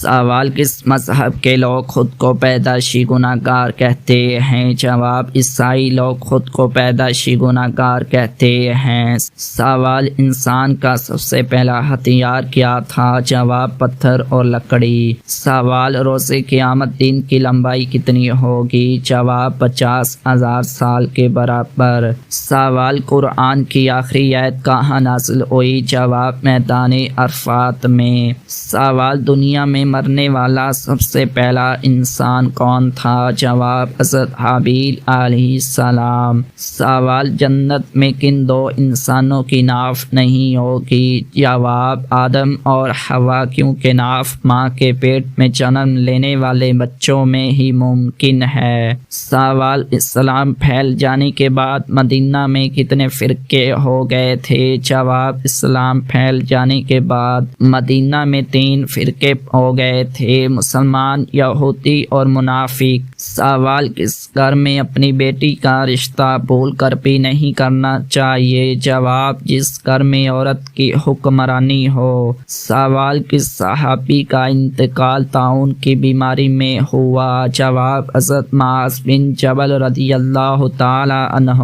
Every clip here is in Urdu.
سوال: کس مذہب کے لوگ خود کو پیدائشی گناہ گار کہتے ہیں؟ جواب: عیسائی لوگ خود کو پیدائشی گناہ گار کہتے ہیں۔ سوال: انسان کا سب سے پہلا ہتھیار کیا تھا؟ جواب: پتھر اور لکڑی۔ سوال: روز قیامت دن کی لمبائی کتنی ہوگی؟ جواب: 50,000 سال کے برابر۔ سوال: قرآن کی آخری آیت کہاں نازل ہوئی؟ جواب: میدان عرفات میں۔ سوال: دنیا میں مرنے والا سب سے پہلا انسان کون تھا؟ جواب: حضرت حابیل علیہ السلام۔ سوال: جنت میں کن دو انسانوں کی ناف نہیں ہوگی؟ جواب: آدم اور حوا، کیونکہ ناف ماں کے پیٹ میں جنم لینے والے بچوں میں ہی ممکن ہے۔ سوال: اسلام پھیل جانے کے بعد مدینہ میں کتنے فرقے ہو گئے تھے؟ جواب: اسلام پھیل جانے کے بعد مدینہ میں 3 فرقے ہو گئے تھے: مسلمان، یہودی اور منافق۔ سوال: کس گھر میں اپنی بیٹی کا رشتہ بھول کر بھی نہیں کرنا چاہیے؟ جواب: جس گھر میں عورت کی حکمرانی ہو۔ سوال: کس صحابی کا انتقال طاعون کی بیماری میں ہوا؟ جواب: حضرت معاذ بن جبل رضی اللہ تعالی عنہ۔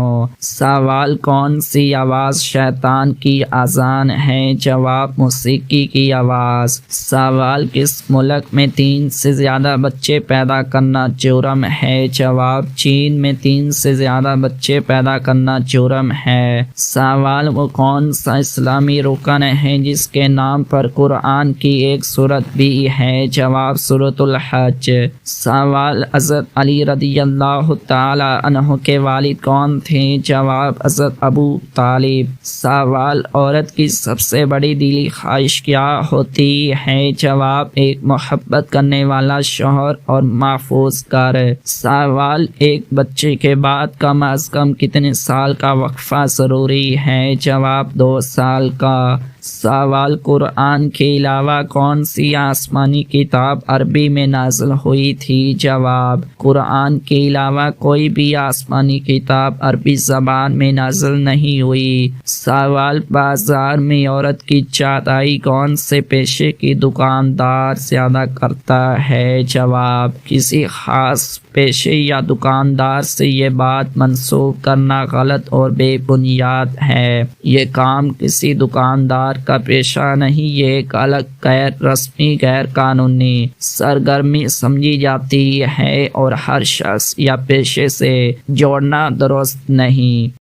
سوال: کون سی آواز شیطان کی اذان ہے؟ جواب: موسیقی کی آواز۔ سوال: کس ملک میں 3 سے زیادہ بچے پیدا کرنا جرم ہے؟ جواب: چین میں 3 سے زیادہ بچے پیدا کرنا جرم ہے۔ سوال: وہ کون سا اسلامی رکن ہے جس کے نام پر قرآن کی ایک سورت بھی ہے؟ جواب: سورۃ الحج۔ سوال: حضرت علی رضی اللہ تعالی عنہ کے والد کون تھے؟ جواب: حضرت ابو طالب۔ سوال: عورت کی سب سے بڑی دلی خواہش کیا ہوتی ہے؟ جواب: ایک محبت کرنے والا شوہر اور محفوظ گھر۔ سوال: ایک بچے کے بعد کم از کم کتنے سال کا وقفہ ضروری ہے؟ جواب: 2 سال کا۔ سوال: قرآن کے علاوہ کون سی آسمانی کتاب عربی میں نازل ہوئی تھی؟ جواب: قرآن کے علاوہ کوئی بھی آسمانی کتاب عربی زبان میں نازل نہیں ہوئی۔ سوال: بازار میں عورت کی چادائی کون سے پیشے کی دکاندار زیادہ کرتا ہے؟ جواب: کسی خاص پیشے یا دکاندار سے یہ بات منسوب کرنا غلط اور بے بنیاد ہے۔ یہ کام کسی دکاندار کا پیشہ نہیں، یہ ایک الگ غیر رسمی غیر قانونی سرگرمی سمجھی جاتی ہے اور ہر شخص یا پیشے سے جوڑنا درست نہیں۔